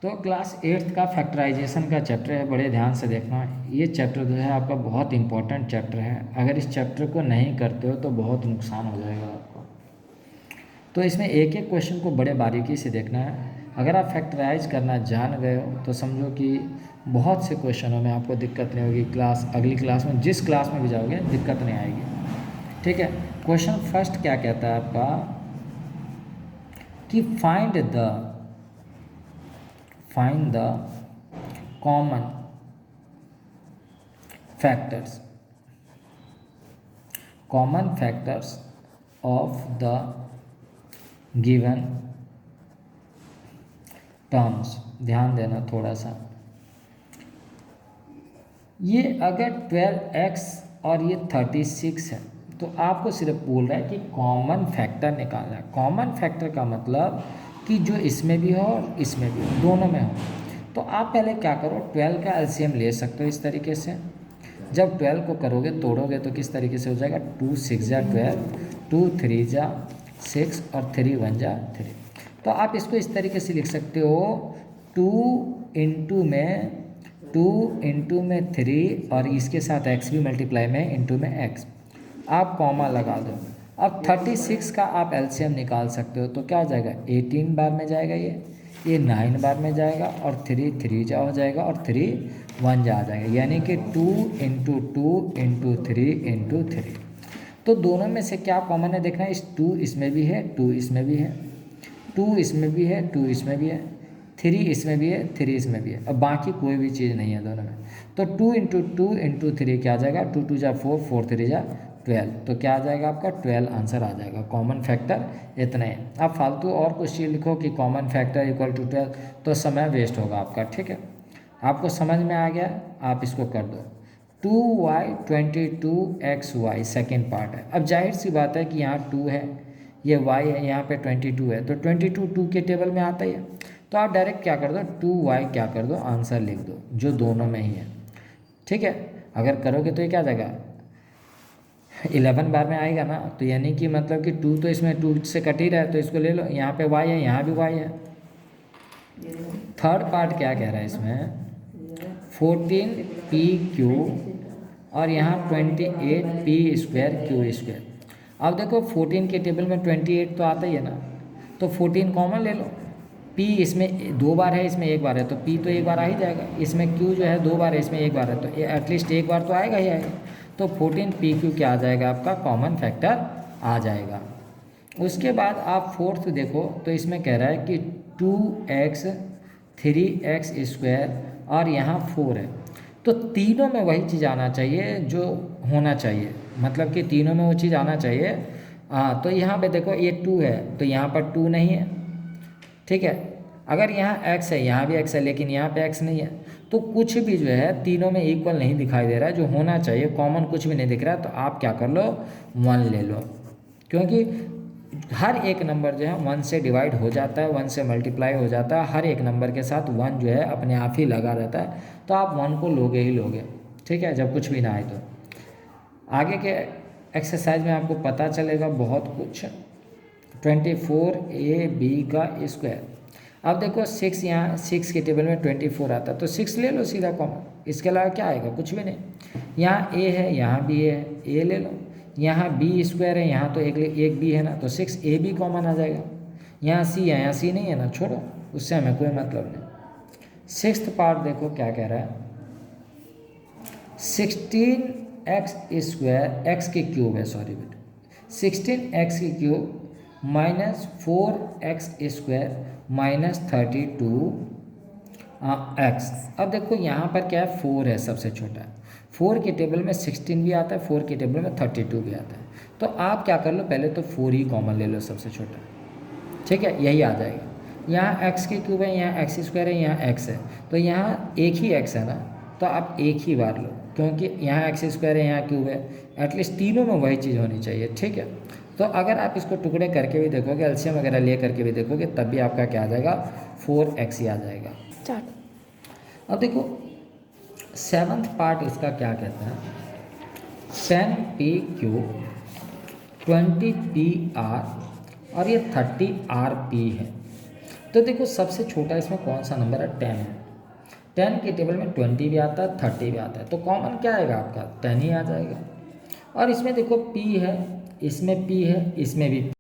तो class 8th का factorisation का चैप्टर है, बड़े ध्यान से देखना। ये चैप्टर जो है आपका बहुत इंपॉर्टेंट चैप्टर है। अगर इस चैप्टर को नहीं करते हो तो बहुत नुकसान हो जाएगा आपको। तो इसमें एक एक क्वेश्चन को बड़े बारीकी से देखना है। अगर आप फैक्टराइज करना जान गए हो तो समझो कि बहुत से क्वेश्चनों में आपको दिक्कत नहीं होगी। अगली क्लास में जिस क्लास में भी जाओगे दिक्कत नहीं आएगी। ठीक है। क्वेश्चन फर्स्ट क्या कहता है आपका कि find the common factors of the given terms. ध्यान देना थोड़ा सा। ये अगर 12x और ये 36 है तो आपको सिर्फ बोल रहा है कि कॉमन फैक्टर निकालना है। कॉमन फैक्टर का मतलब कि जो इसमें भी हो और इसमें भी हो, दोनों में हो। तो आप पहले क्या करो, 12 का एलसीएम ले सकते हो इस तरीके से। जब 12 को करोगे तोड़ोगे तो किस तरीके से हो जाएगा, 2 6 जा 12, 2 3 जा 6 और 3 1 जा 3। तो आप इसको इस तरीके से लिख सकते हो, 2 इंटू में 3 और इसके साथ x भी मल्टीप्लाई में इंटू में x। आप कॉमा लगा दो। अब 36 का आप एलसीएम निकाल सकते हो तो क्या हो जाएगा, 18 बार में जाएगा, ये 9 बार में जाएगा और 3 3 जा हो जाएगा और 3 1 जा आ जाएगा। यानी कि 2 इंटू 3 इंटू 3। तो दोनों में से क्या कॉमन है देखना है। 2 इसमें भी है, 2 इसमें भी है, 2 इसमें भी है, 2 इसमें भी है, 3 इसमें भी है, 3 इसमें भी है। अब बाकी कोई भी चीज़ नहीं है दोनों में। तो 2 इंटू 3 क्या आ जाएगा, 2 2 जा 4, 4 3 जा 12। तो क्या आ जाएगा आपका 12 आंसर आ जाएगा। कॉमन फैक्टर इतने हैं। आप फालतू और कुछ चीज़ लिखो कि कॉमन फैक्टर इक्वल टू 12 तो समय वेस्ट होगा आपका। ठीक है, आपको समझ में आ गया, आप इसको कर दो। 2y 22xy सेकेंड पार्ट है। अब जाहिर सी बात है कि यहाँ 2 है, ये y है, यहाँ पे 22 है, तो 22 2 के टेबल में आता ही है। तो आप डायरेक्ट क्या कर दो, 2y क्या कर दो, आंसर लिख दो जो दोनों में ही है। ठीक है, अगर करोगे तो ये क्या जाएगा, 11 बार में आएगा ना। तो यानी कि मतलब कि 2 तो इसमें 2 से कट ही रहा है, तो इसको ले लो। यहाँ पे y है, यहाँ भी y है। थर्ड पार्ट क्या कह रहा है इसमें, 14pq और यहाँ 28p² अब देखो 14 के टेबल में 28 तो आता ही है ना, तो 14 कॉमन ले लो। p इसमें 2 बार है, इसमें 1 बार है, तो p तो 1 बार आ ही जाएगा। इसमें q जो है 2 बार है, इसमें 1 बार है, तो एटलीस्ट 1 बार तो आएगा ही आएगा। तो 14pq क्या आ जाएगा आपका, कॉमन फैक्टर आ जाएगा। उसके बाद आप फोर्थ देखो तो इसमें कह रहा है कि 2x 3x² और यहाँ 4 है। तो तीनों में वही चीज़ आना चाहिए जो होना चाहिए, मतलब कि तीनों में वो चीज़ आना चाहिए। हाँ, तो यहाँ पे देखो ये 2 है तो यहाँ पर 2 नहीं है। ठीक है, अगर यहाँ x है, यहाँ भी x है, लेकिन यहाँ पे x नहीं है, तो कुछ भी जो है तीनों में इक्वल नहीं दिखाई दे रहा है। जो होना चाहिए कॉमन कुछ भी नहीं दिख रहा है, तो आप क्या कर लो, 1 ले लो। क्योंकि हर एक नंबर जो है 1 से डिवाइड हो जाता है, 1 से मल्टीप्लाई हो जाता है। हर एक नंबर के साथ 1 जो है अपने आप ही लगा रहता है, तो आप 1 को लोगे ही लोगे। ठीक है, जब कुछ भी ना आए तो। आगे के एक्सरसाइज में आपको पता चलेगा बहुत कुछ। 24ab²। अब देखो 6, यहाँ 6 के टेबल में 24 आता है, तो 6 ले लो सीधा कॉमन। इसके अलावा क्या आएगा, कुछ भी नहीं। यहाँ a है, यहाँ भी a है, a ले लो। यहाँ b² है, यहाँ तो एक b है ना, तो 6a भी कॉमन आ जाएगा। यहाँ c है, यहाँ c नहीं है ना, छोड़ो, उससे हमें कोई मतलब नहीं। सिक्स्थ पार्ट देखो क्या कह रहा है, 16x² x³ है, सॉरी बेटा, 16x³ -4x² -32x। अब देखो यहाँ पर क्या है, 4 है सबसे छोटा। 4 के टेबल में 16 भी आता है, 4 के टेबल में 32 भी आता है। तो आप क्या कर लो, पहले तो 4 ही कॉमन ले लो सबसे छोटा। ठीक है, यही आ जाएगा। यहाँ x³ है, यहाँ x² है, यहाँ x है, तो यहाँ एक ही x है ना, तो आप एक ही बार लो, क्योंकि यहाँ x² है, यहाँ क्यूब है। एटलीस्ट तीनों में वही चीज़ होनी चाहिए। ठीक है, तो अगर आप इसको टुकड़े करके भी देखोगे, एलसीएम वगैरह ले करके भी देखोगे, तब भी आपका क्या आ जाएगा, 4x ही आ जाएगा। अब देखो 7th पार्ट इसका क्या कहता है, 10pq 20pr और ये 30rp है। तो देखो सबसे छोटा इसमें कौन सा नंबर है, 10 है। 10 के टेबल में 20 भी आता है, 30 भी आता है, तो कॉमन क्या आएगा आपका, 10 ही आ जाएगा। और इसमें देखो p है, इसमें p है, इसमें भी